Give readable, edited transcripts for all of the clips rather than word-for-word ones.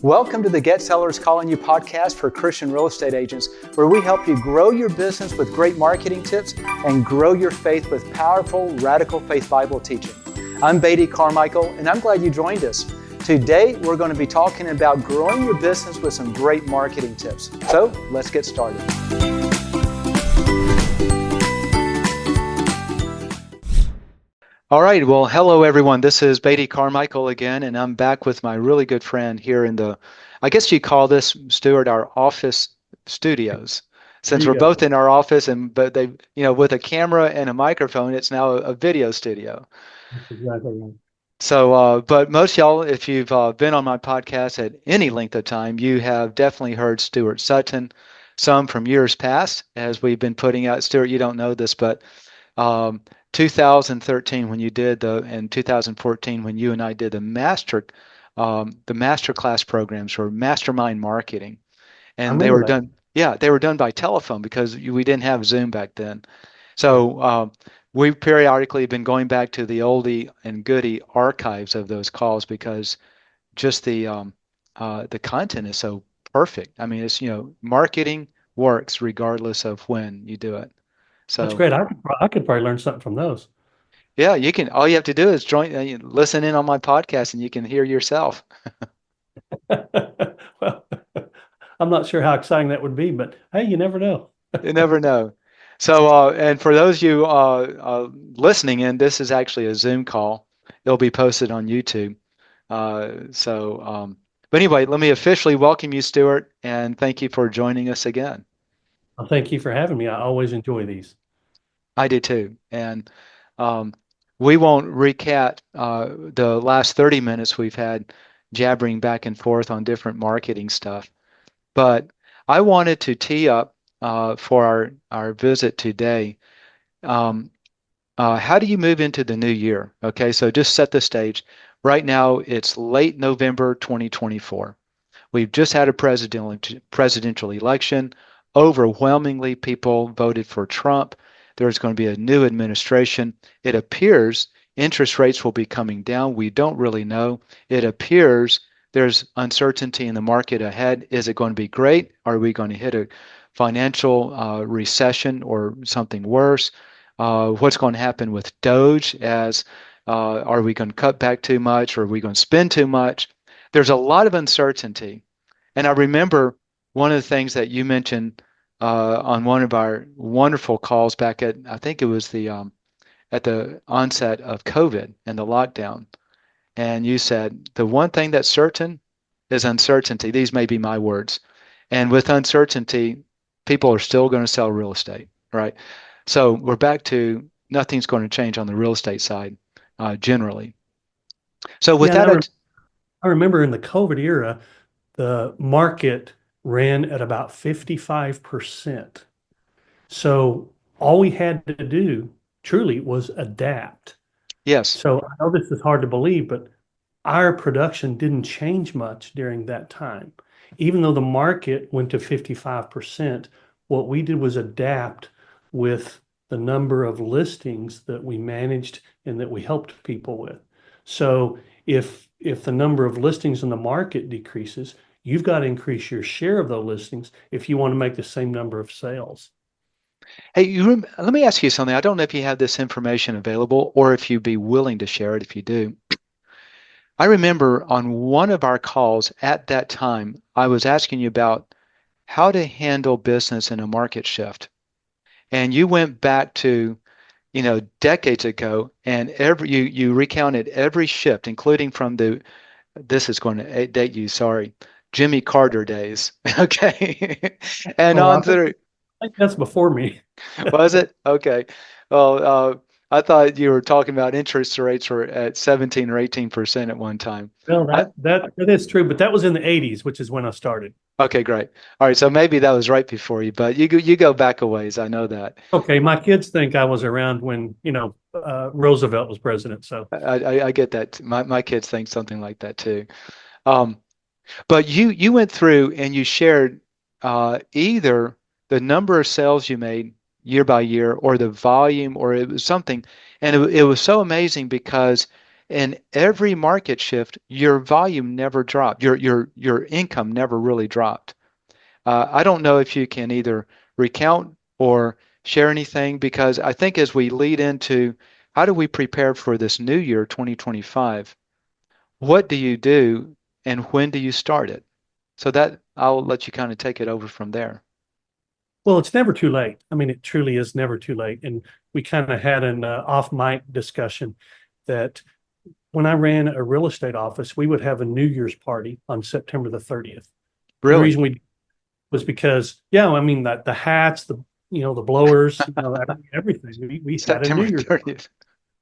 Welcome to the Get Sellers Calling You podcast for Christian real estate agents, where we help you grow your business with great marketing tips and grow your faith with powerful, radical faith Bible teaching. I'm Beatty Carmichael, and I'm glad you joined us. Today, we're going to be talking about growing your business with some great marketing tips. So, let's get started. All right. Well, hello, everyone. This is Beatty Carmichael again, and I'm back with my really good friend here in I guess you call this, Stuart, our office studios. Since we're both in our office, but with a camera and a microphone, it's now a video studio. That's exactly right. So, but most y'all, if you've been on my podcast at any length of time, you have definitely heard Stuart Sutton, some from years past, as we've been putting out. Stuart, you don't know this, but 2013 when you did and 2014 when you and I did the master class programs for mastermind marketing, I and they remember were that. done. Yeah, they were done by telephone because we didn't have Zoom back then. So we've periodically been going back to the oldie and goodie archives of those calls because just the content is so perfect. I mean, it's marketing works regardless of when you do it. That's So. great. I could probably learn something from those. Yeah, you can. All you have to do is listen in on my podcast, and you can hear yourself. Well, I'm not sure how exciting that would be, but hey, you never know. You never know. So, and for those of you listening in, this is actually a Zoom call. It'll be posted on YouTube. But anyway, let me officially welcome you, Stuart, and thank you for joining us again. Well, thank you for having me. I always enjoy these. I do too. And um, we won't recap the last 30 minutes we've had jabbering back and forth on different marketing stuff. But I wanted to tee up for our visit today. Um, how do you move into the new year? Okay, so just set the stage. Right now, it's late November 2024. We've just had a presidential election. Overwhelmingly, people voted for Trump. There's going to be a new administration. It appears interest rates will be coming down. We don't really know. It appears there's uncertainty in the market ahead. Is it going to be great? Are we going to hit a financial recession or something worse? What's going to happen with Doge? Are we going to cut back too much? Or are we going to spend too much? There's a lot of uncertainty. And I remember one of the things that you mentioned on one of our wonderful calls back I think it was at the onset of COVID and the lockdown. And you said, the one thing that's certain is uncertainty. These may be my words. And with uncertainty, people are still going to sell real estate, right? So we're back to nothing's going to change on the real estate side generally. So with Yeah, and that, I remember in the COVID era, the market ran at about 55%. So all we had to do truly was adapt. yes. So I know this is hard to believe, but our production didn't change much during that time. Even though the market went to 55%, what we did was adapt with the number of listings that we managed and that we helped people with. So if the number of listings in the market decreases, you've got to increase your share of those listings if you want to make the same number of sales. Hey, let me ask you something. I don't know if you have this information available or if you'd be willing to share it if you do. I remember on one of our calls at that time, I was asking you about how to handle business in a market shift. And you went back to, decades ago, and you recounted every shift, including from this is going to date you, sorry, Jimmy Carter days. Okay. And Oh, on through. I think that's before me. Was it? Okay. Well, I thought you were talking about interest rates were at 17 or 18% at one time. Well, I, that is true, but that was in the 80s, which is when I started. okay, great. All right, so maybe that was right before you, but you go back a ways. I know that. Okay, my kids think I was around when, Roosevelt was president. So, I get that. My kids think something like that too. Um, but you went through and you shared either the number of sales you made year by year or the volume or it was something. And it was so amazing because in every market shift, your volume never dropped. Your income never really dropped. I don't know if you can either recount or share anything because I think as we lead into how do we prepare for this new year, 2025, what do you do and when do you start it? So that I'll let you kind of take it over from there. Well, it's never too late. I mean, it truly is never too late. And we kind of had an off mic discussion that when I ran a real estate office, we would have a New Year's party on September the 30th. And the Really? reason we was because, yeah, I mean, the hats, the blowers, everything. We had a New September Year's, 30th.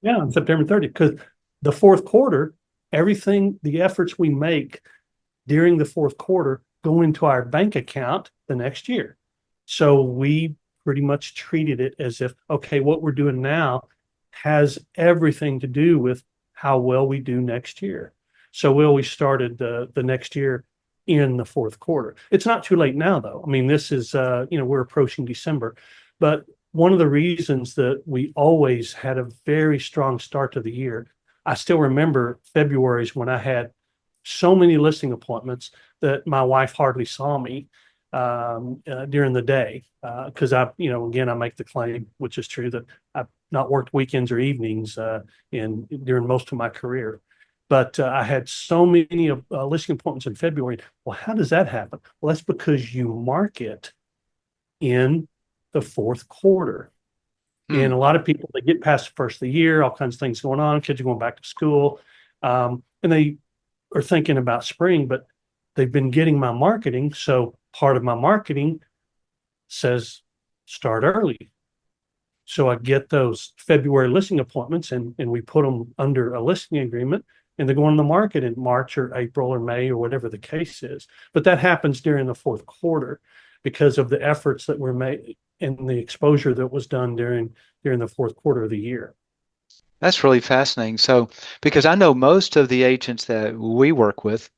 yeah, on September 30th, because the fourth quarter, everything, the efforts we make during the fourth quarter go into our bank account the next year. So we pretty much treated it as if, okay, what we're doing now has everything to do with how well we do next year. So we always started the next year in the fourth quarter. It's not too late now, though. I mean, this is, we're approaching December, but one of the reasons that we always had a very strong start to the year, I still remember February's when I had so many listing appointments that my wife hardly saw me during the day because again, I make the claim, which is true, that I've not worked weekends or evenings in during most of my career. But I had so many listing appointments in February. Well, how does that happen? Well, that's because you market in the fourth quarter. And Hmm. a lot of people, they get past the first of the year, all kinds of things going on. Kids are going back to school. And they are thinking about spring, but they've been getting my marketing. So part of my marketing says start early. So I get those February listing appointments and we put them under a listing agreement and they go on the market in March or April or May or whatever the case is. But that happens during the fourth quarter because of the efforts that were made and the exposure that was done during the fourth quarter of the year. That's really fascinating. So, because I know most of the agents that we work with,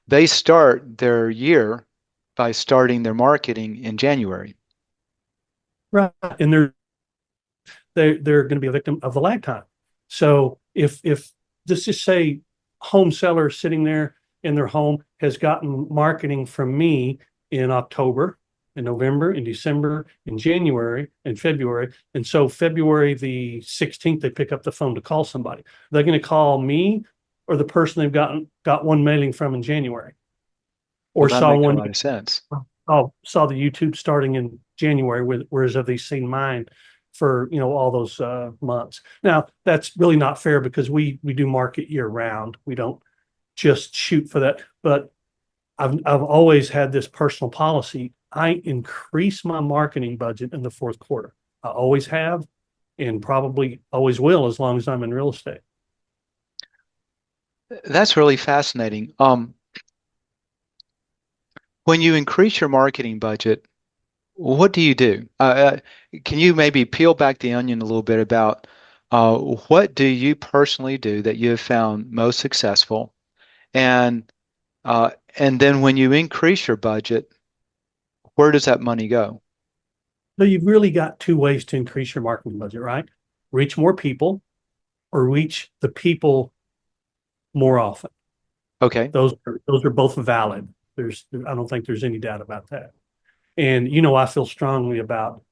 they start their year by starting their marketing in January. Right. And they're going to be a victim of the lag time. So if let's just say home seller sitting there in their home has gotten marketing from me in October, in November, in December, in January, in February, and so February the 16th they pick up the phone to call somebody. They're going to call me or the person they've got one mailing from in January, Well, or that saw makes a one lot of sense. saw the YouTube starting in January, whereas have they seen mine for all those months? Now that's really not fair because we do market year round. We don't just shoot for that. But I've always had this personal policy. I increase my marketing budget in the fourth quarter. I always have, and probably always will as long as I'm in real estate. That's really fascinating. When you increase your marketing budget, what do you do? Can you maybe peel back the onion a little bit about what do you personally do that you have found most successful? And and then when you increase your budget, where does that money go? So you've really got two ways to increase your marketing budget, right? Reach more people or reach the people more often. Okay, Those are both valid. I don't think there's any doubt about that. And I feel strongly about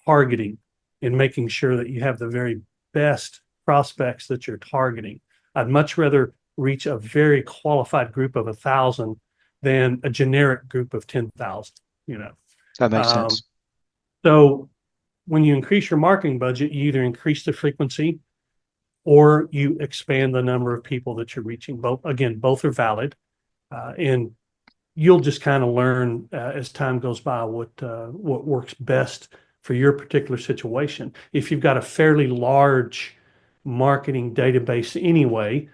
targeting and making sure that you have the very best prospects that you're targeting. I'd much rather reach a very qualified group of 1,000 than a generic group of 10,000, you know. that makes Um, sense. so when you increase your marketing budget, you either increase the frequency or you expand the number of people that you're reaching. Both are valid. And you'll just kind of learn as time goes by what works best for your particular situation. If you've got a fairly large marketing database anyway,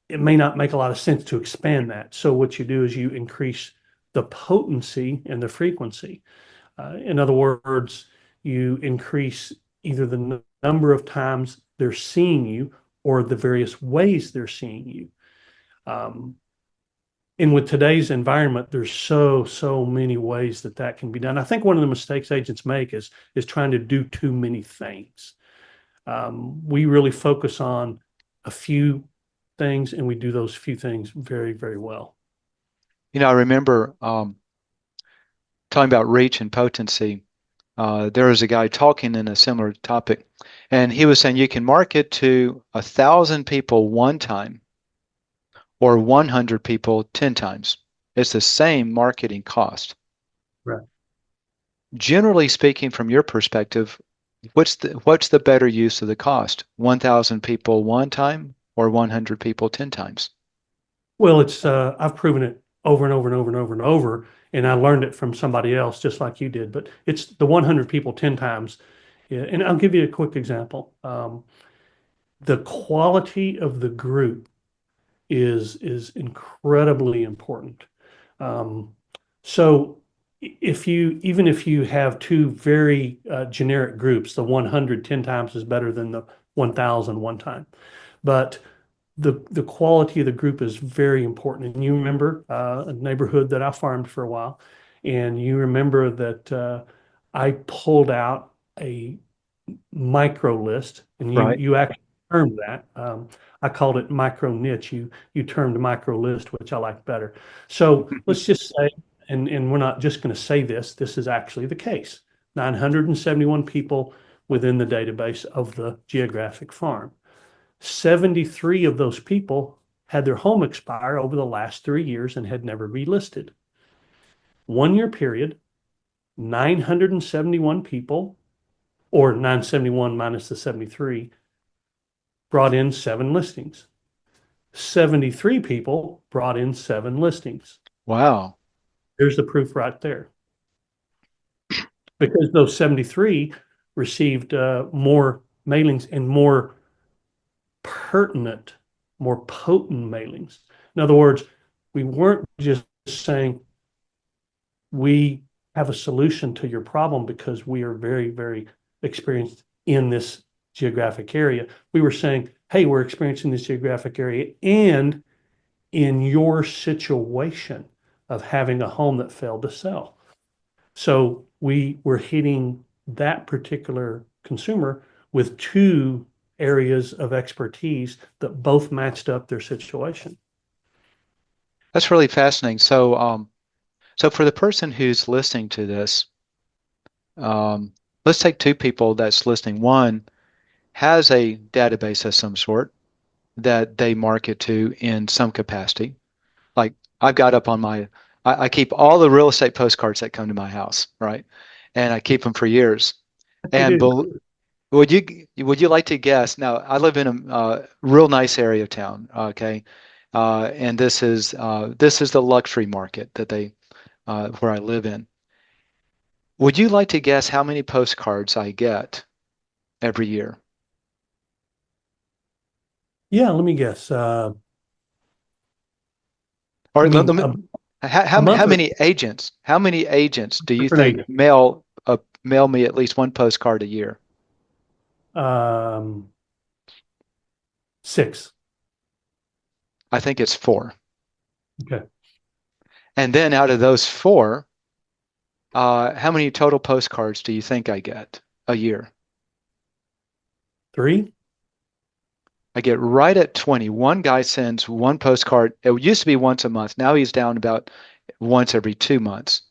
it may not make a lot of sense to expand that. So what you do is you increase the potency and the frequency. In other words, you increase either the number of times they're seeing you or the various ways they're seeing you. Um, and with today's environment, there's so many ways that can be done. I think one of the mistakes agents make is trying to do too many things. We really focus on a few things, and we do those few things very, very well. I remember talking about reach and potency. There was a guy talking in a similar topic, and he was saying you can market to 1,000 people one time or 100 people 10 times. It's the same marketing cost. Right. Generally speaking, from your perspective, what's the better use of the cost? 1,000 people one time or 100 people 10 times? Well, it's I've proven it over and over and over and over and over, and I learned it from somebody else, just like you did. But it's the 100 people 10 times. Yeah, and I'll give you a quick example. The quality of the group is incredibly important. Um, so if you even if you have two very generic groups, the 100 10 times is better than the 1,000 one time. But the quality of the group is very important. And you remember a neighborhood that I farmed for a while, and you remember that I pulled out a micro list, and you Right. you actually termed that. I called it micro niche. You termed micro list, which I like better. So let's just say, and we're not just going to say this. This is actually the case. 971 people within the database of the geographic farm. 73 of those people had their home expire over the last 3 years and had never relisted. 1 year period, 971 people, or 971 minus the 73, brought in 7 listings. 73 people brought in 7 listings. Wow. There's the proof right there. Because those 73 received more mailings and more pertinent, more potent mailings. In other words, we weren't just saying we have a solution to your problem because we are very, very experienced in this geographic area. We were saying, hey, we're experiencing this geographic area and in your situation of having a home that failed to sell. So we were hitting that particular consumer with two areas of expertise that both matched up their situation. That's really fascinating. So for the person who's listening to this, um, let's take two people that's listening. One has a database of some sort that they market to in some capacity. Like I've got up on I keep all the real estate postcards that come to my house, right? And I keep them for years. I And do. would you like to guess? Now, I live in a real nice area of town, okay? And this is the luxury market that they where I live in. Would you like to guess how many postcards I get every year? Yeah, let me guess. Or You let mean me, how, a how, month how or many agents do you different think agent? mail me at least one postcard a year? Um, 6. I think it's four. Okay. And then out of those four, how many total postcards do you think I get a year? 3. I get right at 20. One guy sends one postcard. It used to be once a month. Now he's down about once every 2 months.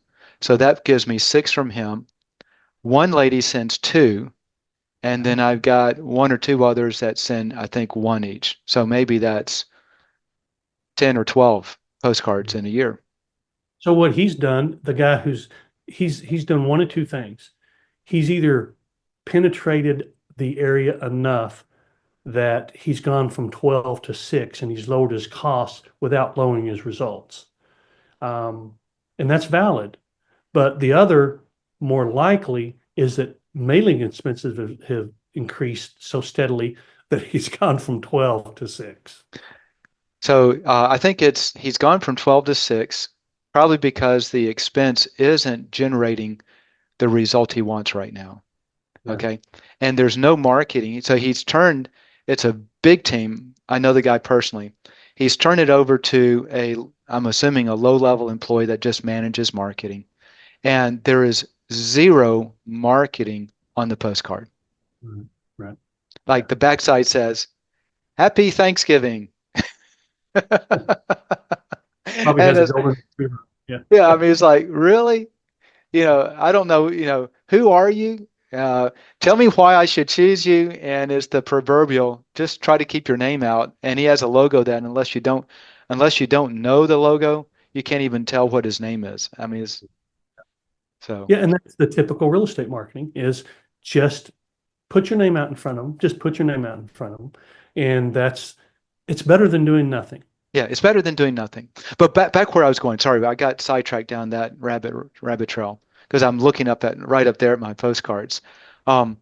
So that gives me six from him. One lady sends two, and then I've got one or two others that send, I think, one each. So maybe that's 10 or 12 postcards in a year. So what he's done, the guy he's done one of two things. He's either penetrated the area enough that he's gone from 12 to 6 and he's lowered his costs without lowering his results. Um, and that's valid. But the other, more likely, is that mailing expenses have increased so steadily that he's gone from 12 to 6. So I think he's gone from 12 to 6, probably because the expense isn't generating the result he wants right now. Yeah. Okay. And there's no marketing. So it's a big team. I know the guy personally. He's turned it over to I'm assuming a low-level employee that just manages marketing. And there is zero marketing on the postcard. Right. Right. Like Yeah. the backside says, Happy Thanksgiving. Probably And has a it's, golden retriever. Yeah. yeah, I mean, it's like, really? I don't know, who are you? Tell me why I should choose you. And it's the proverbial, just try to keep your name out. And he has a logo that unless you don't know the logo, you can't even tell what his name is. I mean, so Yeah, and that's the typical real estate marketing is just put your name out in front of them. Just put your name out in front of them. And it's better than doing nothing. yeah, it's better than doing nothing. But back where I was going, sorry, I got sidetracked down that rabbit trail because I'm looking up at right up there at my postcards. Um,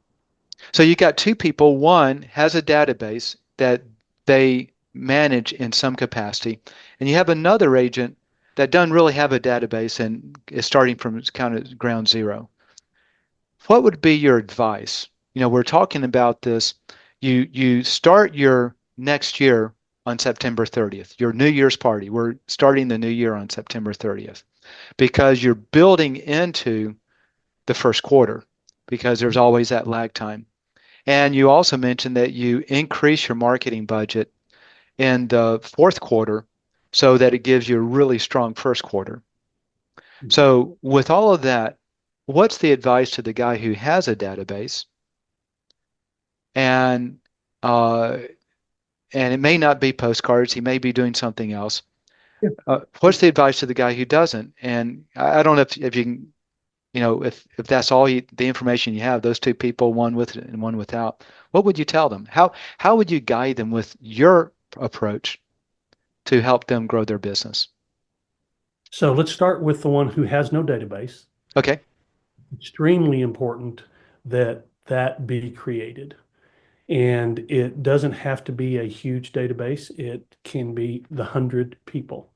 So you got two people. One has a database that they manage in some capacity, and you have another agent that doesn't really have a database and is starting from kind of ground zero. What would be your advice? We're talking about this. You start your next year on September 30th, your New Year's party. We're starting the new year on September 30th because you're building into the first quarter because there's always that lag time. And you also mentioned that you increase your marketing budget in the fourth quarter so that it gives you a really strong first quarter. So, with all of that, what's the advice to the guy who has a database and uh, and it may not be postcards, he may be doing something else. Yeah. What's the advice to the guy who doesn't? And I don't know if you can, if that's all the information you have, those two people, one with it and one without, what would you tell them? How would you guide them with your approach to help them grow their business? So let's start with the one who has no database. Okay. Extremely important that that be created. And it doesn't have to be a huge database. It can be the 100 people.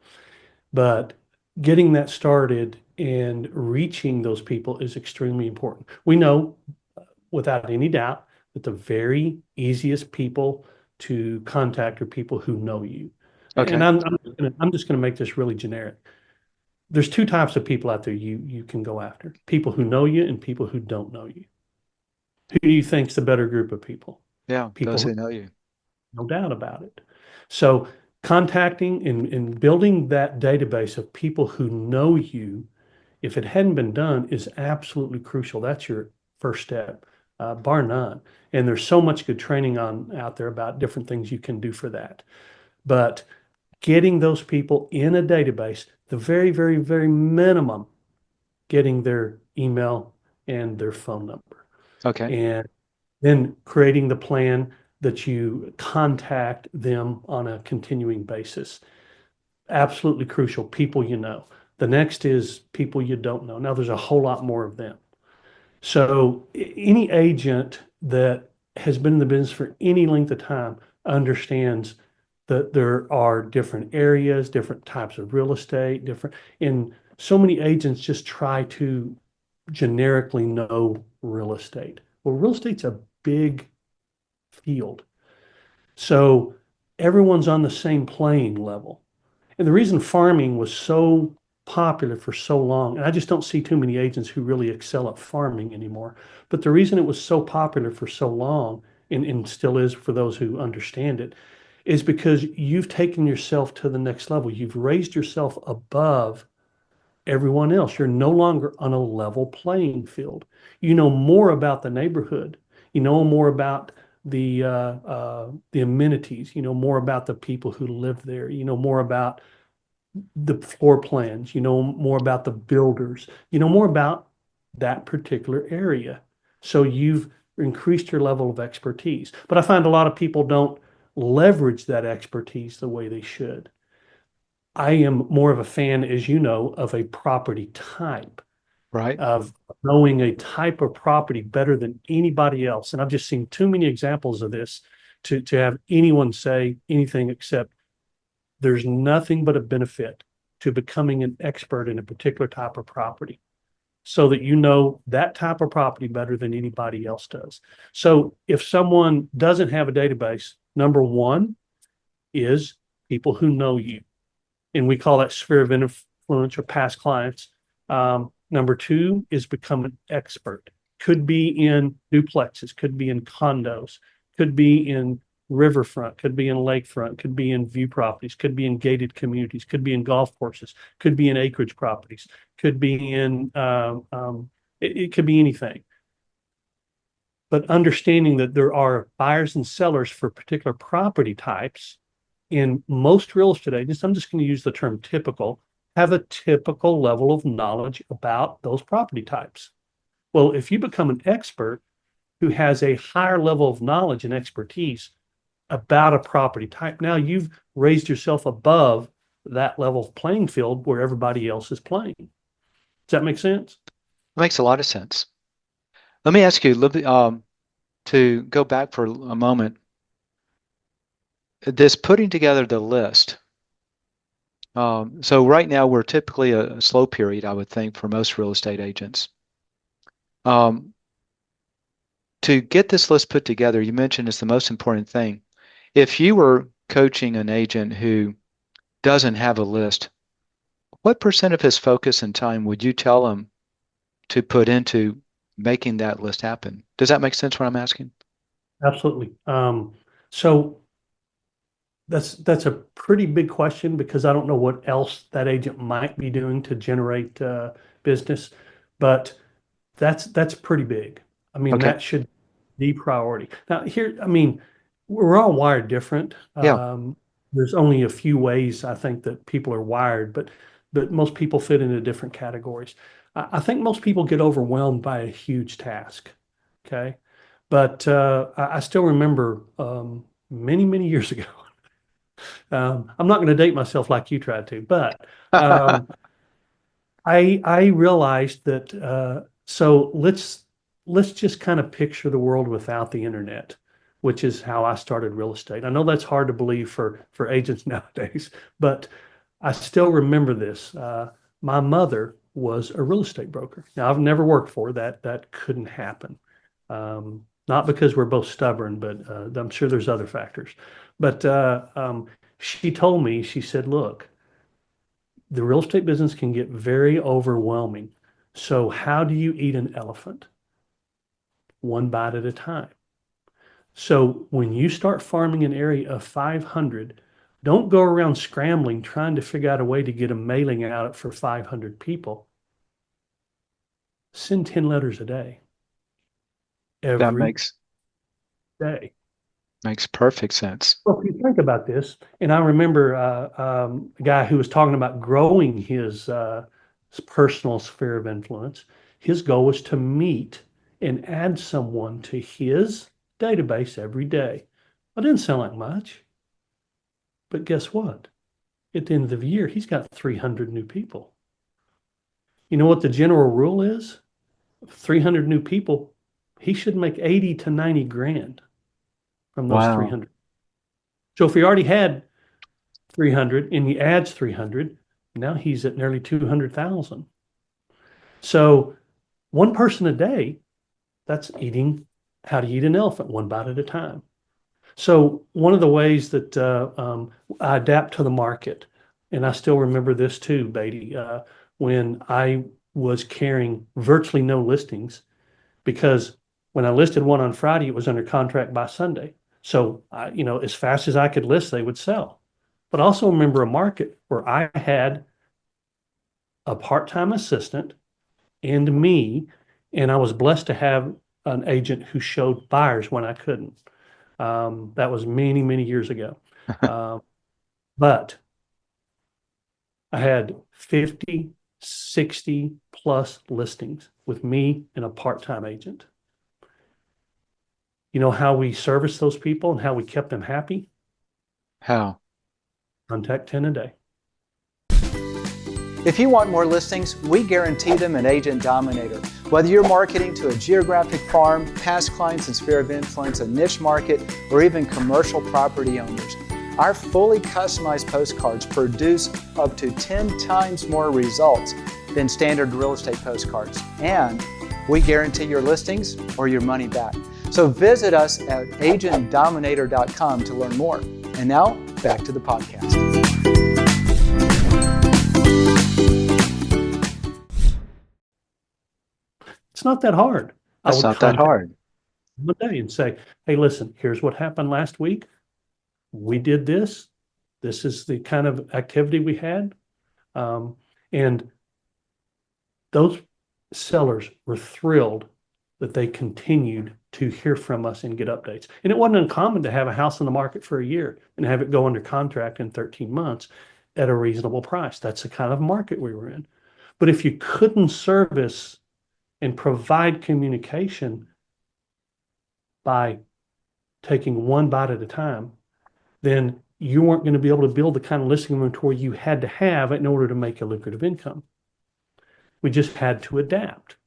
But getting that started and reaching those people is extremely important. We know without any doubt that the very easiest people to contact are people who know you. And Okay. I'm just gonna make this really generic. There's two types of people out there you can go after. People who know you and people who don't know you. Who do you think's the better group of people? Yeah. People Those who who know you. no doubt about it. So contacting and building that database of people who know you, if it hadn't been done, is absolutely crucial. That's your first step, bar none. And there's so much good training on out there about different things you can do for that. But getting those people in a database, the very, very, very minimum, getting their email and their phone number. Okay. And then creating the plan that you contact them on a continuing basis. Absolutely crucial. People you know. The next is people you don't know. Now, there's a whole lot more of them. So, any agent that has been in the business for any length of time understands that there are different areas, different types of real estate, and so many agents just try to generically know real estate. Well, real estate's a big field. So everyone's on the same playing level. And the reason farming was so popular for so long, and I just don't see too many agents who really excel at farming anymore, but the reason it was so popular for so long, and still is for those who understand it, is because you've taken yourself to the next level. You've raised yourself above everyone else. You're no longer on a level playing field. You know more about the neighborhood. You know more about the amenities. You know more about the people who live there. You know more about the floor plans. You know more about the builders. You know more about that particular area. So you've increased your level of expertise. But I find a lot of people don't leverage that expertise the way they should. I am more of a fan, as you know, of a property type, Right. of knowing a type of property better than anybody else. And I've just seen too many examples of this to have anyone say anything except there's nothing but a benefit to becoming an expert in a particular type of property so that you know that type of property better than anybody else does. So if someone doesn't have a database, number one is people who know you, and we call that sphere of influence or past clients. Number two is become an expert. Could be in duplexes, could be in condos, could be in riverfront, could be in lakefront, could be in view properties, could be in gated communities, could be in golf courses, could be in acreage properties, could be in it could be anything. But understanding that there are buyers and sellers for particular property types in most real estate agents, I'm just going to use the term typical, have a typical level of knowledge about those property types. Well, if you become an expert who has a higher level of knowledge and expertise about a property type, now you've raised yourself above that level of playing field where everybody else is playing. Does that make sense? It makes a lot of sense. Let me ask you a little bit, to go back for a moment. This putting together the list. So right now we're typically a slow period, I would think, for most real estate agents. Um, to get this list put together, you mentioned it's the most important thing. If you were coaching an agent who doesn't have a list, what percent of his focus and time would you tell him to put into making that list happen? Does that make sense what I'm asking? Absolutely. So that's a pretty big question because I don't know what else that agent might be doing to generate business, but that's pretty big. I mean, Okay. that should be priority. Now, here, I mean, we're all wired different. Yeah, There's only a few ways I think that people are wired, but most people fit into different categories. I think most people get overwhelmed by a huge task. Okay, but I still remember many years ago. I'm not going to date myself like you tried to, but um, I realized that so let's just kind of picture the world without the internet, which is how I started real estate. I know that's hard to believe for agents nowadays, but I still remember this. My mother was a real estate broker. Now I've never worked for her. That couldn't happen. Not because we're both stubborn, but I'm sure there's other factors. But she told me, she said, look, the real estate business can get very overwhelming. So, how do you eat an elephant? One bite at a time. So, when you start farming an area of 500, don't go around scrambling trying to figure out a way to get a mailing out for 500 people. Send 10 letters a day, that every day. makes perfect sense. Well, if you think about this, and I remember a guy who was talking about growing his personal sphere of influence. His goal was to meet and add someone to his database every day. It didn't sound like much, but guess what? At the end of the year, he's got 300 new people. You know what the general rule is? 300 new people, he should make 80 to 90 grand from those Wow. 300. So if he already had 300 and he adds 300, now he's at nearly 200,000. So one person a day, that's eating how to eat an elephant one bite at a time. So one of the ways that I adapt to the market, and I still remember this too, Beatty, when I was carrying virtually no listings, because when I listed one on Friday, it was under contract by Sunday. So as fast as I could list, they would sell. But I also remember a market where I had a part-time assistant and me, and I was blessed to have an agent who showed buyers when I couldn't. That was many years ago. Um, but I had 50, 60 plus listings with me and a part-time agent. You know how we service those people and how we kept them happy? How? Contact 10 a day. If you want more listings, we guarantee them an Agent Dominator. Whether you're marketing to a geographic farm, past clients and sphere of influence, a niche market, or even commercial property owners, our fully customized postcards produce up to 10 times more results than standard real estate postcards. And we guarantee your listings or your money back. So visit us at agentdominator.com to learn more. And now, back to the podcast. It's not that hard. I That's would not that contact hard. them a day and say, hey, listen, here's what happened last week. we did this. This is the kind of activity we had. Um, and those sellers were thrilled that they continued to hear from us and get updates. And it wasn't uncommon to have a house on the market for a year and have it go under contract in 13 months at a reasonable price. That's the kind of market we were in. But if you couldn't service and provide communication by taking one bite at a time, then you weren't going to be able to build the kind of listing inventory you had to have in order to make a lucrative income. We just had to adapt.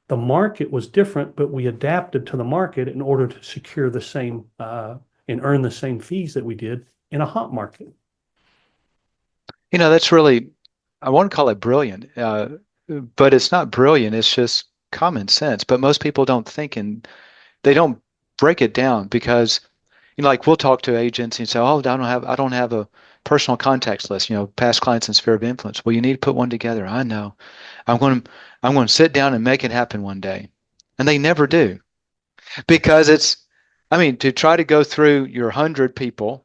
The market was different, but we adapted to the market in order to secure the same and earn the same fees that we did in a hot market. That's really, I won't call it brilliant, but it's not brilliant. It's just common sense. But most people don't think and they don't break it down because, like we'll talk to agents and say, "Oh, I don't have a personal contacts list. Past clients and sphere of influence." Well, you need to put one together. I know. I'm going to, I'm going to sit down and make it happen one day, and they never do because to try to go through your 100 people,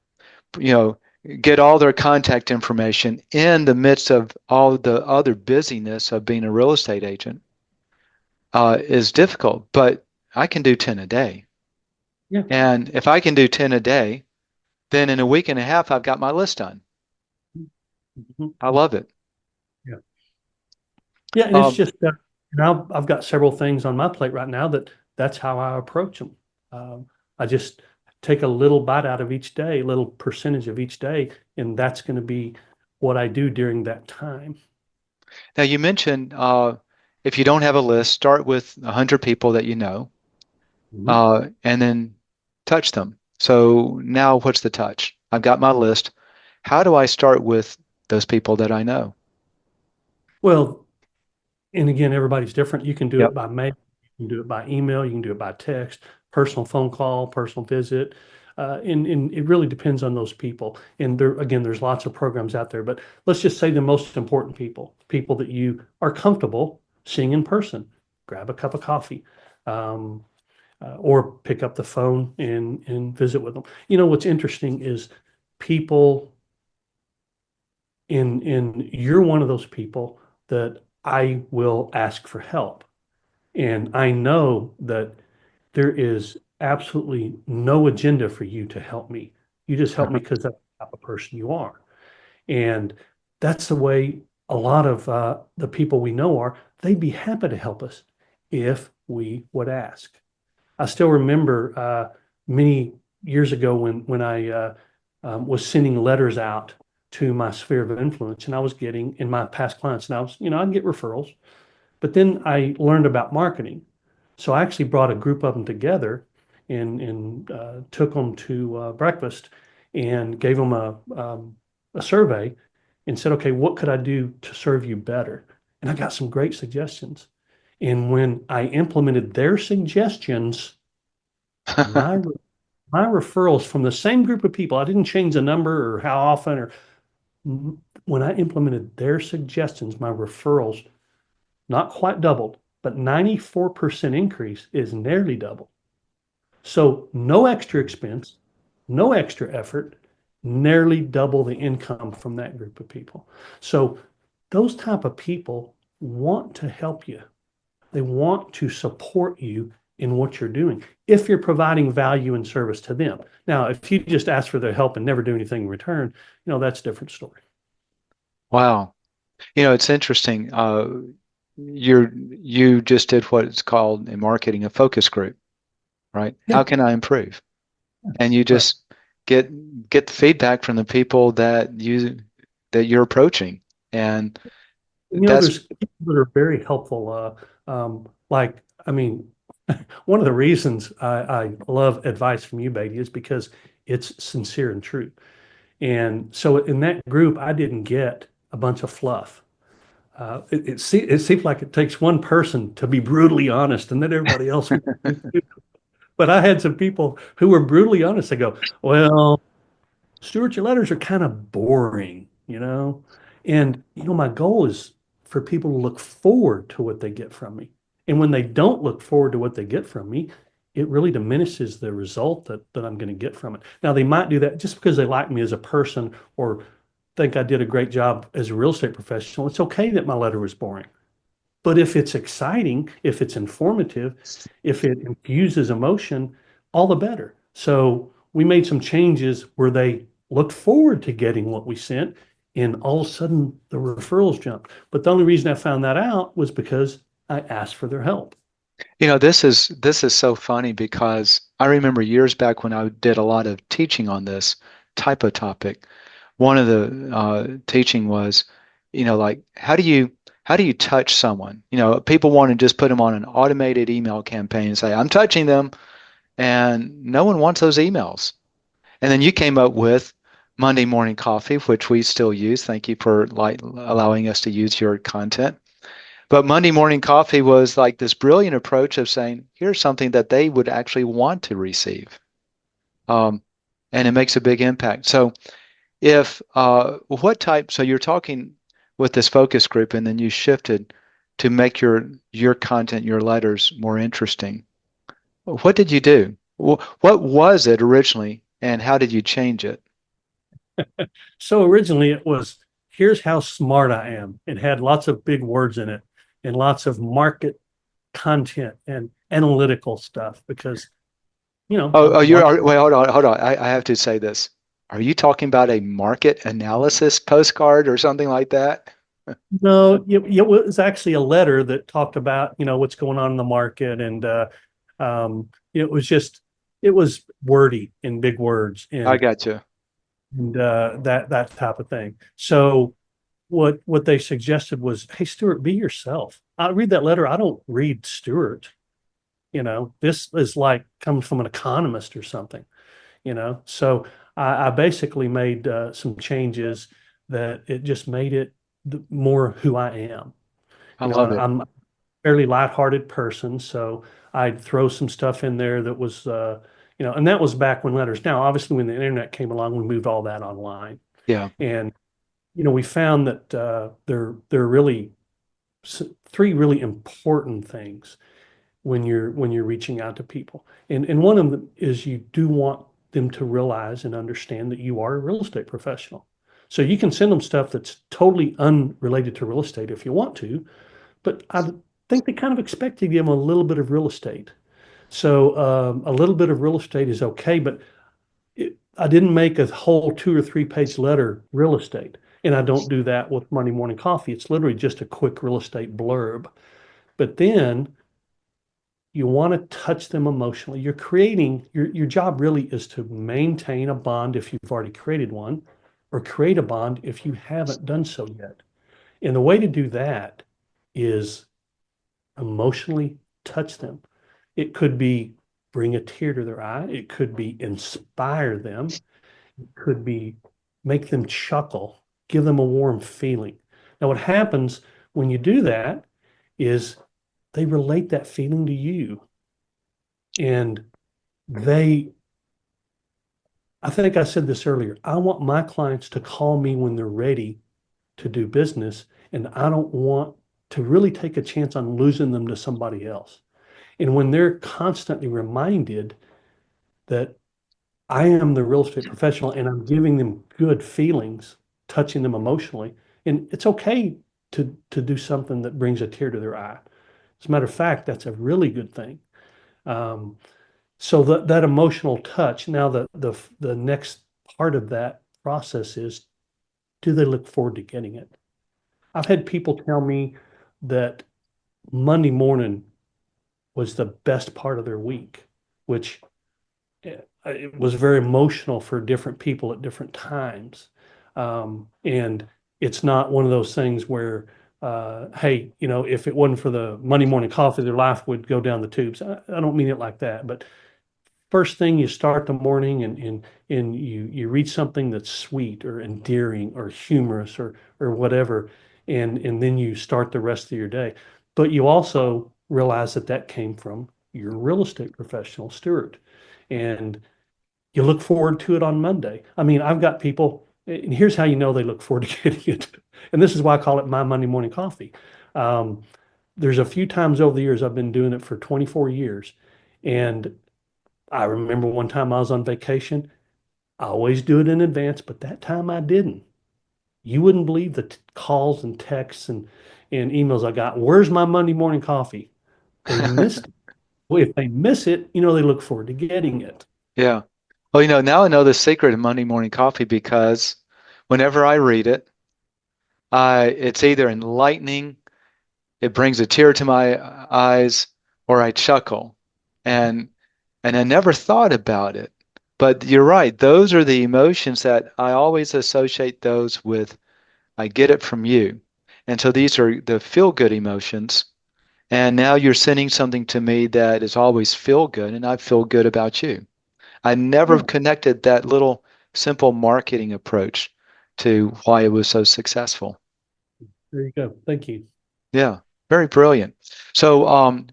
you know, get all their contact information in the midst of all the other busyness of being a real estate agent is difficult, but I can do 10 a day. Yeah. And if I can do 10 a day, then in a week and a half, I've got my list done. Mhm. I love it. Yeah. Yeah. And it's Um, just, I've got several things on my plate right now that's how I approach them. I just take a little bite out of each day, a little percentage of each day, and that's going to be what I do during that time. Now, you mentioned if you don't have a list, start with 100 people that you know, Mhm. and then touch them. So now what's the touch? I've got my list. How do I start with those people that I know? Well, and again, everybody's different. You can do it Yep. by mail, you can do it by email, you can do it by text, personal phone call, personal visit. And it really depends on those people. And there, again, there's lots of programs out there, but let's just say the most important people that you are comfortable seeing in person. Grab a cup of coffee, um, or pick up the phone and visit with them. What's interesting is people in you're one of those people that I will ask for help. And I know that there is absolutely no agenda for you to help me. You just help me because that's the type of person you are. And that's the way a lot of the people we know are. They'd be happy to help us if we would ask. I still remember many years ago when I was sending letters out to my sphere of influence, and I was getting in my past clients, and I'd get referrals. But then I learned about marketing, so I actually brought a group of them together and took them to breakfast and gave them a survey and said, okay, what could I do to serve you better? And I got some great suggestions. And when I implemented their suggestions, my my referrals from the same group of people, I didn't change the number or how often or when I implemented their suggestions, my referrals not quite doubled, but 94% increase is nearly double. So no extra expense, no extra effort, nearly double the income from that group of people. So those type of people want to help you. They want to support you in what you're doing if you're providing value and service to them. Now, if you just ask for their help and never do anything in return, that's a different story. Wow. It's interesting. You just did what is called in marketing a focus group, right? Yeah, How can I improve? And you right. just get the feedback from the people that you're approaching. And that's There's people that are very helpful. Like, I mean, one of the reasons I love advice from you, Beatty, is because it's sincere and true. And so in that group, I didn't get a bunch of fluff. It seems like it takes one person to be brutally honest, and then everybody else. But I had some people who were brutally honest. They go, "Well, Stuart, your letters are kind of boring. And my goal is for people to look forward to what they get from me. And when they don't look forward to what they get from me, it really diminishes the result that I'm going to get from it. Now, they might do that just because they like me as a person or think I did a great job as a real estate professional. It's okay that my letter was boring. But if it's exciting, if it's informative, if it infuses emotion, all the better. So we made some changes where they looked forward to getting what we sent, and all of a sudden the referrals jumped. But the only reason I found that out was because I asked for their help. This is so funny because I remember years back when I did a lot of teaching on this type of topic. One of the teaching was, like how do you touch someone? People want to just put them on an automated email campaign and say, I'm touching them, and no one wants those emails. And then you came up with Monday Morning Coffee, which we still use. Thank you for like allowing us to use your content. But Monday Morning Coffee was like this brilliant approach of saying, here's something that they would actually want to receive. Um, and it makes a big impact. So if what type, so you're talking with this focus group and then you shifted to make your content, your letters more interesting. What did you do? What was it originally and how did you change it? So originally it was, here's how smart I am. It had lots of big words in it and lots of market content and analytical stuff because, Oh, one, wait, hold on. I have to say this. Are you talking about a market analysis postcard or something like that? no, it was actually a letter that talked about, what's going on in the market. And it was just, it was wordy in big words I got you. and that type of thing. So what they suggested was, hey, Stuart, be yourself. I read that letter. I don't read Stuart. This is like comes from an economist or something. So I basically made some changes that it just made it more who I am. I love it. I'm a fairly lighthearted person, so I'd throw some stuff in there that was, and that was back when letters. Now, obviously, when the internet came along, we moved all that online, Yeah, and we found that there are really three really important things when you're reaching out to people. And one of them is you do want them to realize and understand that you are a real estate professional. So you can send them stuff that's totally unrelated to real estate if you want to, but I think they kind of expect you to give them a little bit of real estate. So a little bit of real estate is okay, but I didn't make a whole 2 or 3 page letter real estate. And I don't do that with Monday Morning Coffee. It's literally just a quick real estate blurb. But then you want to touch them emotionally. You're creating your job really is to maintain a bond if you've already created one, or create a bond if you haven't done so yet. And the way to do that is emotionally touch them. It could be bring a tear to their eye, it could be inspire them, it could be make them chuckle, give them a warm feeling. Now, what happens when you do that is they relate that feeling to you. And they, I think I said this earlier, I want my clients to call me when they're ready to do business. And I don't want to really take a chance on losing them to somebody else. And when they're constantly reminded that I am the real estate professional and I'm giving them good feelings, touching them emotionally, and it's okay to do something that brings a tear to their eye. As a matter of fact, that's a really good thing. Um, So that emotional touch. Now the next part of that process is, do they look forward to getting it? I've had people tell me that Monday morning was the best part of their week, which it was very emotional for different people at different times. And it's not one of those things where, hey, if it wasn't for the Monday morning coffee, their life would go down the tubes. I don't mean it like that, but first thing you start the morning and you read something that's sweet or endearing or humorous or whatever, and then you start the rest of your day. But you also realize that that came from your real estate professional, Stuart, and you look forward to it on Monday. I mean, I've got people, and here's how you know they look forward to getting it. And this is why I call it my Monday morning coffee. Um, there's a few times over the years, I've been doing it for 24 years. And I remember one time I was on vacation. I always do it in advance, but that time I didn't. You wouldn't believe the calls and texts and emails I got. Where's my Monday morning coffee? They missed it. Well, if they miss it, they look forward to getting it. Yeah. Well, now I know the secret of Monday morning coffee because whenever I read it, it's either enlightening, it brings a tear to my eyes, or I chuckle. And and I never thought about it. But you're right, those are the emotions that I always associate those with. I get it from you. And so these are the feel good emotions. And now you're sending something to me that is always feel good, and I feel good about you. I never Yeah, connected that little simple marketing approach to why it was so successful. there you go. Thank you. Yeah, very brilliant. So,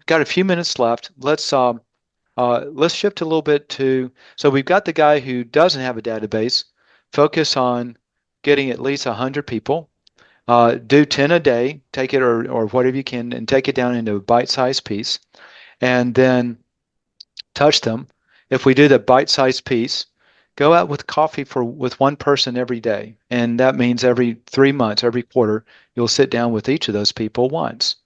got a few minutes left. Let's shift a little bit to, so we've got the guy who doesn't have a database, focus on getting at least 100 people, do 10 a day, take it or whatever you can, and take it down into a bite-sized piece, and then touch them. If we do the bite-sized piece, go out with coffee with one person every day. And that means every 3 months, every quarter, you'll sit down with each of those people once.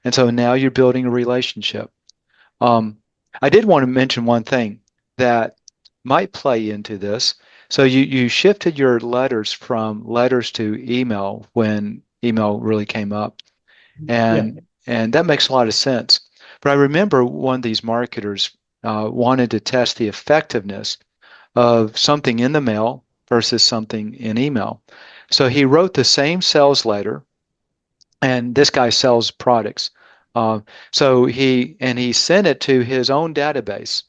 And so now you're building a relationship. Um, I did want to mention one thing that might play into this. So you shifted your letters from letters to email when email really came up, Yeah. and that makes a lot of sense. But I remember one of these marketers wanted to test the effectiveness of something in the mail versus something in email. So he wrote the same sales letter, and this guy sells products. Uh, so he sent it to his own database.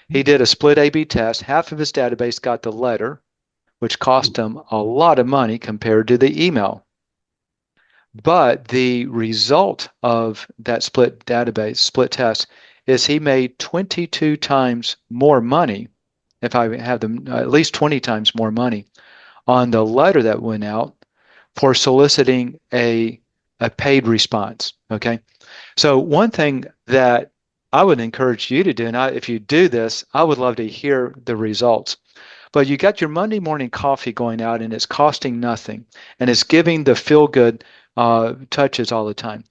He did a split A/B test. Half of his database got the letter, which cost him a lot of money compared to the email. But the result of that split test, is he made 22 times more money, if I have them, at least 20 times more money on the letter that went out for soliciting a paid response. Okay. So one thing that I would encourage you to do, and if you do this, I would love to hear the results. But you got your Monday morning coffee going out, and it's costing nothing, and it's giving the feel good touches all the time.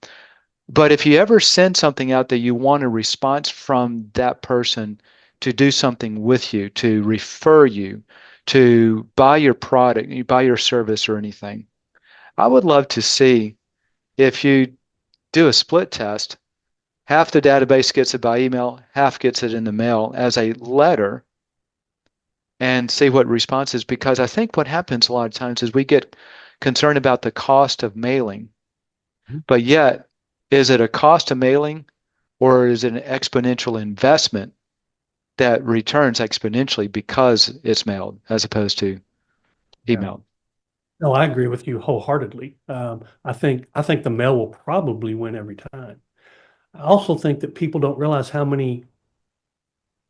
But if you ever send something out that you want a response from that person to do something with you, to refer you, to buy your product, you buy your service or anything, I would love to see if you do a split test. Half the database gets it by email, half gets it in the mail as a letter, and see what response is. Because I think what happens a lot of times is we get concerned about the cost of mailing, but yet, is it a cost of mailing or is it an exponential investment that returns exponentially because it's mailed as opposed to Yeah. emailed? No, I agree with you wholeheartedly. I think the mail will probably win every time. I also think that people don't realize how many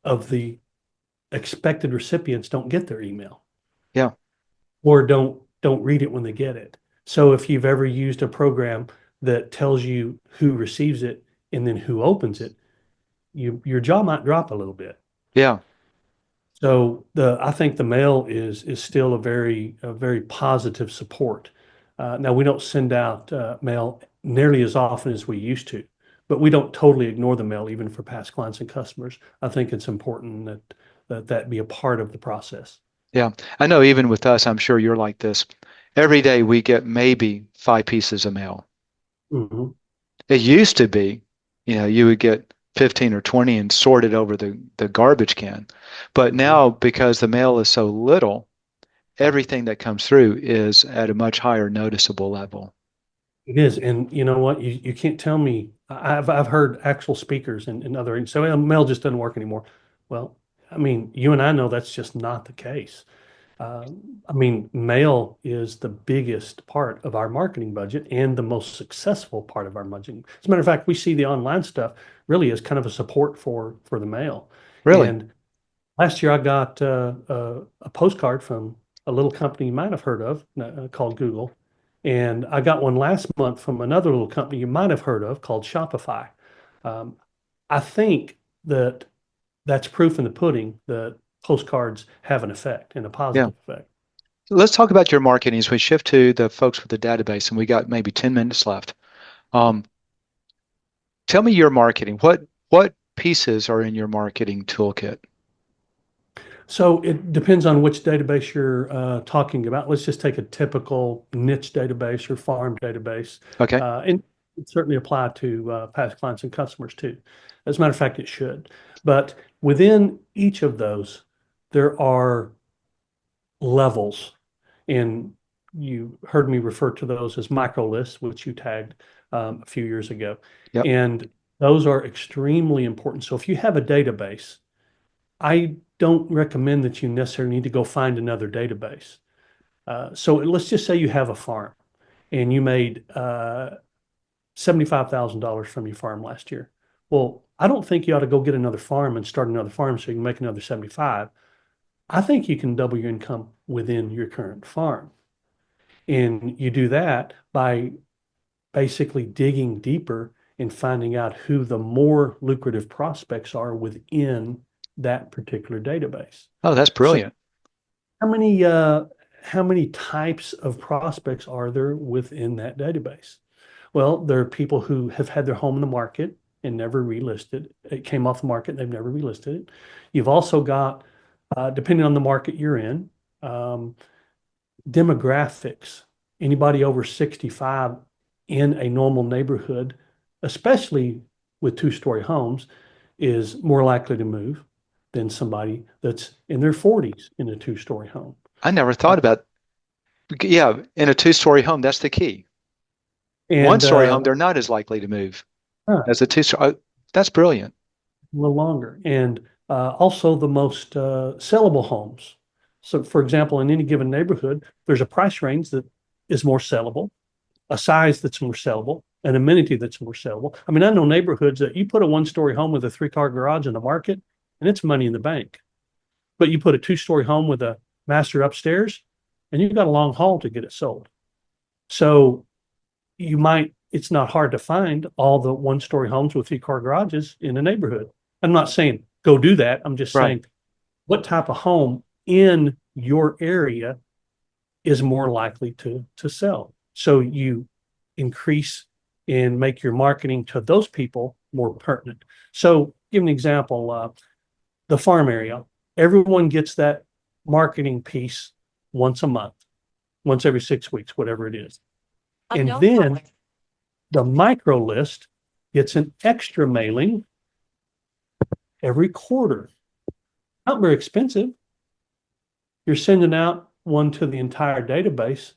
of the expected recipients don't get their email Yeah, or don't read it when they get it. So if you've ever used a program that tells you who receives it and then who opens it, your jaw might drop a little bit. yeah, So I think the mail is still a very positive support. Now we don't send out mail nearly as often as we used to, but we don't totally ignore the mail even for past clients and customers. I think it's important that be a part of the process. yeah. I know even with us, I'm sure you're like this. Every day we get maybe 5 pieces of mail. Mhm. It used to be, you would get 15 or 20 and sort it over the garbage can. But Mhm. now, because the mail is so little, everything that comes through is at a much higher noticeable level. It is, and you know what? You can't tell me. I've heard actual speakers and other so mail just doesn't work anymore. Well, I mean, you and I know that's just not the case. Uh, I mean, mail is the biggest part of our marketing budget and the most successful part of our budget. As a matter of fact, we see the online stuff really as kind of a support for the mail. Really? And last year, I got a postcard from a little company you might have heard of called Google. And I got one last month from another little company you might have heard of called Shopify. Um, I think that that's proof in the pudding that postcards have an effect and a Yeah. positive effect. So let's talk about your marketing as we shift to the folks with the database, and we got maybe 10 minutes left. Um, Tell me your marketing. What pieces are in your marketing toolkit? So it depends on which database you're talking about. Let's just take a typical niche database or farm database, Okay. and it certainly apply to past clients and customers too. As a matter of fact, it should. But within each of those, there are levels, and you heard me refer to those as micro lists, which you tagged a few years ago. Yep. And those are extremely important. So if you have a database, I don't recommend that you necessarily need to go find another database. So let's just say you have a farm and you made $75,000 from your farm last year. Well, I don't think you ought to go get another farm and start another farm so you can make another 75. I think you can double your income within your current farm. And you do that by basically digging deeper and finding out who the more lucrative prospects are within that particular database. Oh, that's So brilliant. how many types of prospects are there within that database? Well, there are people who have had their home in the market and never relisted. It came off the market, they've never relisted it. You've also got, depending on the market you're in, um, demographics. Anybody over 65 in a normal neighborhood, especially with two-story homes, is more likely to move than somebody that's in their 40s in a two-story home. I never Uh, thought about, yeah, in a two-story home, that's the key. and One-story home, they're not as likely to move a as a two-story. Oh, that's brilliant. little longer. And also the most sellable homes. So, for example, in any given neighborhood, there's a price range that is more sellable, a size that's more sellable, an amenity that's more sellable. I mean, I know neighborhoods that you put a one-story home with a three-car garage in the market, and it's money in the bank. But you put a two-story home with a master upstairs, and you've got a long haul to get it sold. So it's not hard to find all the one-story homes with three-car garages in a neighborhood. I'm not saying go do that. I'm just Right. saying what type of home in your area is more likely to sell. So you increase and make your marketing to those people more pertinent. So give an example, the farm area, everyone gets that marketing piece once a month, once every 6 weeks, whatever it is. And then the micro list gets an extra mailing every quarter. Not very expensive. You're sending out one to the entire database,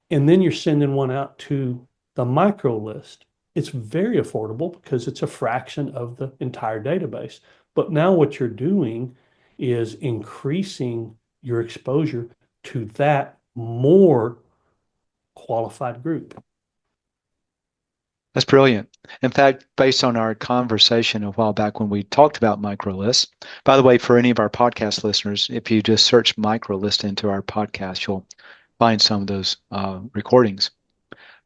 and then you're sending one out to the micro list. It's very affordable because it's a fraction of the entire database. But now what you're doing is increasing your exposure to that more qualified group. That's brilliant. In fact, based on our conversation a while back when we talked about microlists, by the way, for any of our podcast listeners, if you just search microlist into our podcast, you'll find some of those recordings.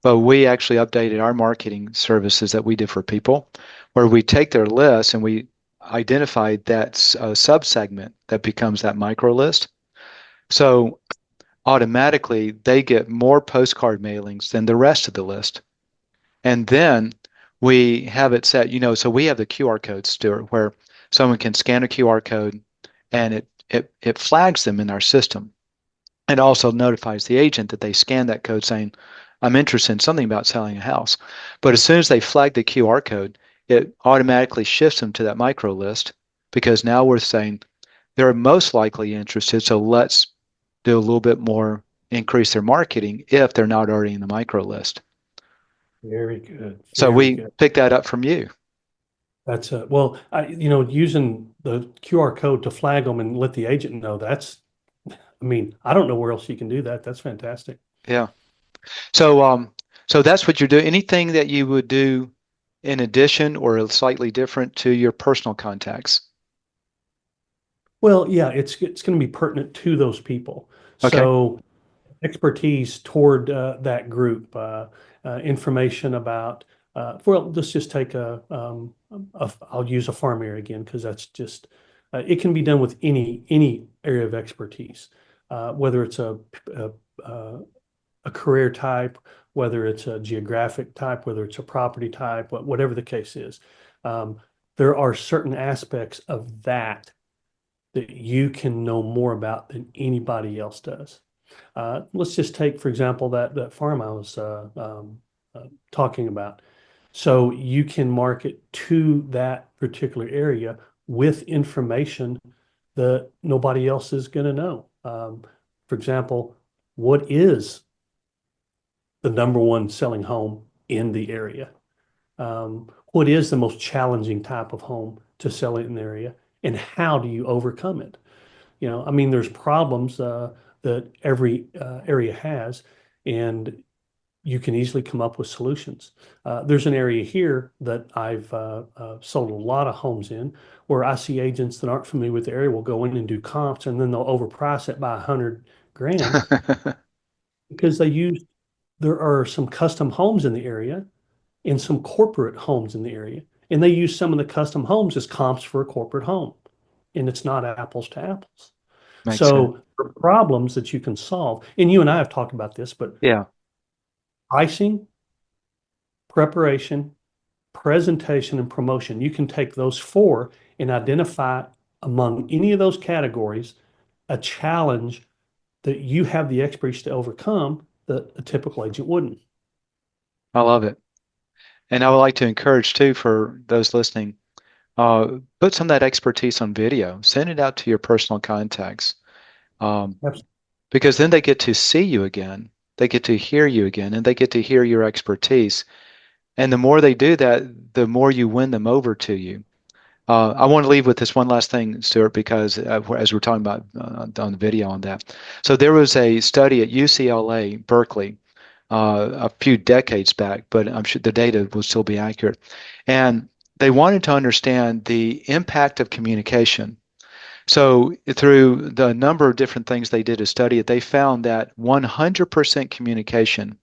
But we actually updated our marketing services that we did for people, where we take their list and we identified that subsegment that becomes that micro list. So automatically they get more postcard mailings than the rest of the list. And then we have it set, so we have the QR code, Stuart, where someone can scan a QR code and it flags them in our system. It also notifies the agent that they scanned that code saying, I'm interested in something about selling a house. But as soon as they flag the QR code, it automatically shifts them to that micro list because now we're saying they're most likely interested. So let's do a little bit more, increase their marketing if they're not already in the micro list. Very good. So Very we good. picked that up from you. That's well, using the QR code to flag them and let the agent know I mean, I don't know where else you can do that. That's fantastic. Yeah. So that's what you're doing. Anything that you would do in addition or slightly different to your personal contacts? Well, yeah, it's going to be pertinent to those people. Okay. So expertise toward that group, information about well, let's just take I'll use a farm area again because that's just it can be done with any area of expertise, whether it's a, a career type, whether it's a geographic type, whether it's a property type, whatever the case is. Um, there are certain aspects of that that you can know more about than anybody else does. Let's just take, for example, that farm I was talking about. So you can market to that particular area with information that nobody else is going to know. For example, what is the number one selling home in the area? What is the most challenging type of home to sell in the area? And how do you overcome it? I mean, there's problems that every area has, and you can easily come up with solutions. There's an area here that I've sold a lot of homes in where I see agents that aren't familiar with the area will go in and do comps, and then they'll overprice it by 100 grand because there are some custom homes in the area and some corporate homes in the area. And they use some of the custom homes as comps for a corporate home. And it's not apples to apples. Makes sense. So there are problems that you can solve. And you and I have talked about this, but Yeah, pricing, preparation, presentation, and promotion, you can take those four and identify among any of those categories a challenge that you have the expertise to overcome that a typical agent wouldn't. I love it. And I would like to encourage too for those listening, put some of that expertise on video. Send it out to your personal contacts, um, Absolutely. because then they get to see you again. They get to hear you again, and they get to hear your expertise. And the more they do that, the more you win them over to you. I want to leave with this one last thing, Stuart, because as we're talking about on the video on that. So there was a study at UCLA, Berkeley, a few decades back, but I'm sure the data will still be accurate. And they wanted to understand the impact of communication. So through the number of different things they did to study it, they found that 100% communication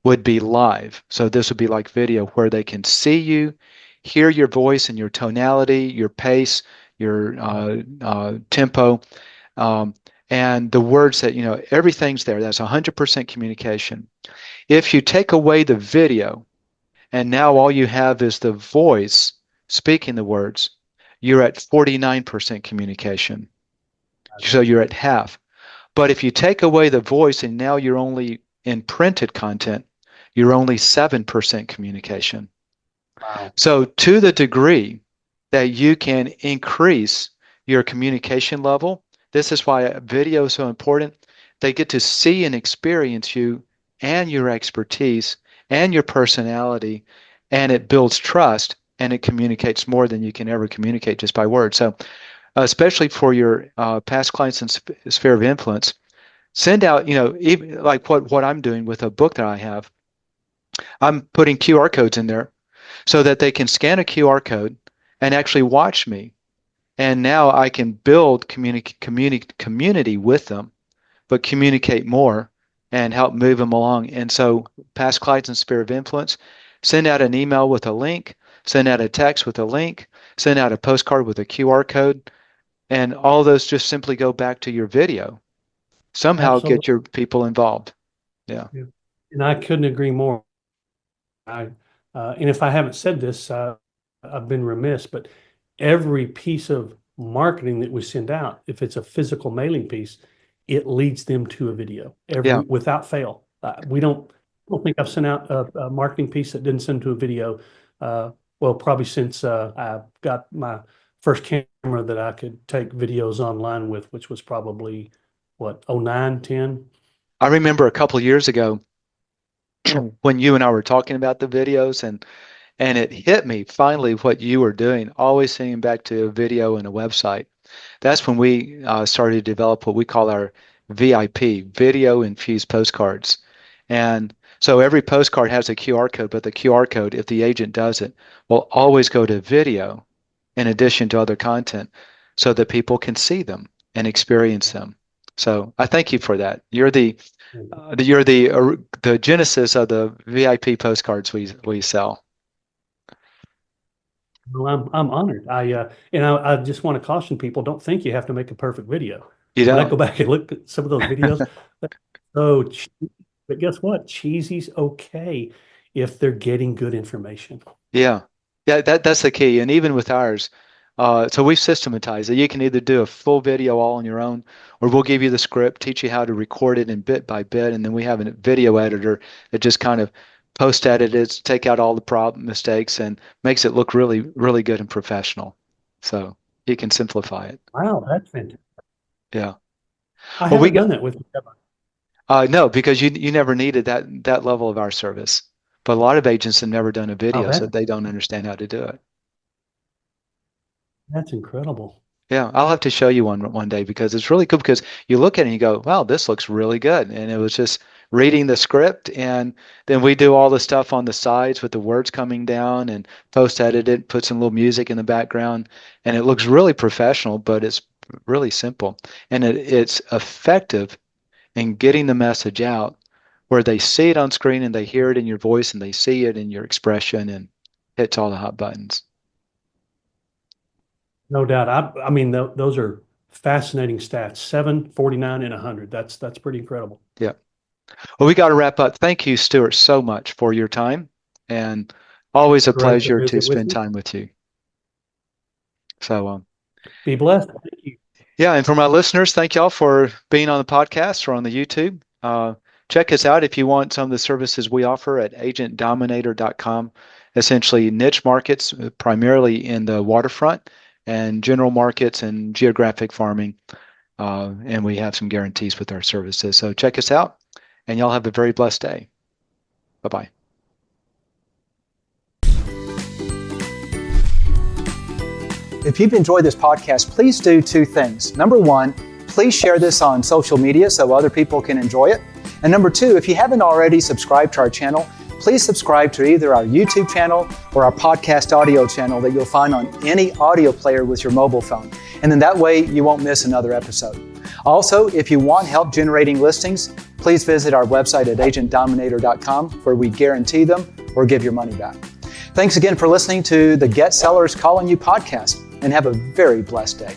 would be live. So this would be like video where they can see you, hear your voice and your tonality, your pace, your tempo, um, and the words that, everything's there. That's 100% communication. If you take away the video and now all you have is the voice speaking the words, you're at 49% communication. So you're at half. But if you take away the voice and now you're only in printed content, you're only 7% communication. Wow. So to the degree that you can increase your communication level, this is why video is so important. They get to see and experience you and your expertise and your personality, and it builds trust and it communicates more than you can ever communicate just by words. So especially for your past clients and sphere of influence, send out, even like what I'm doing with a book that I have. I'm putting QR codes in there so that they can scan a QR code and actually watch me. And now I can build community with them, but communicate more and help move them along. And so past clients and sphere of influence, send out an email with a link, send out a text with a link, send out a postcard with a QR code, and all those just simply go back to your video. Somehow Absolutely. get your people involved. Yeah. Yeah. And I couldn't agree more. I, and if I haven't said this, I've been remiss, but every piece of marketing that we send out, if it's a physical mailing piece, it leads them to a video Yeah. without fail. I don't think I've sent out a marketing piece that didn't send to a video. Well, probably since I got my first camera that I could take videos online with, which was probably what, 09, 10. I remember a couple of years ago when you and I were talking about the videos, and it hit me finally what you were doing, always sending back to a video and a website. That's when we started to develop what we call our VIP, video infused postcards. And so every postcard has a QR code, but the QR code, if the agent does it, will always go to video in addition to other content so that people can see them and experience them. So I thank you for that. You're the genesis of the VIP postcards we sell. Well, I'm honored. I just want to caution people, don't think you have to make a perfect video. You When I go don't? back and look at some of those videos, so but guess what? Cheesy's okay if they're getting good information. Yeah. Yeah, that's the key. And even with ours, so we've systematized it. You can either do a full video all on your own, or we'll give you the script, teach you how to record it in bit by bit, and then we have a video editor that just kind of post edit it, take out all the problem mistakes, and makes it look really, really good and professional. So you can simplify it. Wow, that's fantastic. Yeah. I Well, we haven't got done that with no, because you never needed that level of our service. But a lot of agents have never done a Oh, video, so they don't understand how to do it. that's incredible. Yeah, I'll have to show you one day because it's really cool because you look at it and you go, wow, this looks really good. And it was just reading the script and then we do all the stuff on the sides with the words coming down and post edit it, put some little music in the background, and it looks really professional, but it's really simple. And it's effective in getting the message out where they see it on screen and they hear it in your voice and they see it in your expression and hits all the hot buttons. No doubt. I mean, those are fascinating stats. 7, 49, and 100. That's pretty incredible. Yeah. Well, we got to wrap up. Thank you, Stuart, so much for your time and always a Great to pleasure to visit with spend you. time with you. So, Be blessed. Thank you. yeah, and for my listeners, thank y'all for being on the podcast or on the YouTube. Check us out if you want some of the services we offer at agentdominator.com. Essentially, niche markets, primarily in the waterfront, and general markets and geographic farming. And we have some guarantees with our services. So check us out, and y'all have a very blessed day. Bye-bye. If you've enjoyed this podcast, please do two things. Number one, please share this on social media so other people can enjoy it. And number two, if you haven't already subscribed to our channel, please subscribe to either our YouTube channel or our podcast audio channel that you'll find on any audio player with your mobile phone. And then that way you won't miss another episode. Also, if you want help generating listings, please visit our website at agentdominator.com where we guarantee them or give your money back. Thanks again for listening to the Get Sellers Calling You podcast and have a very blessed day.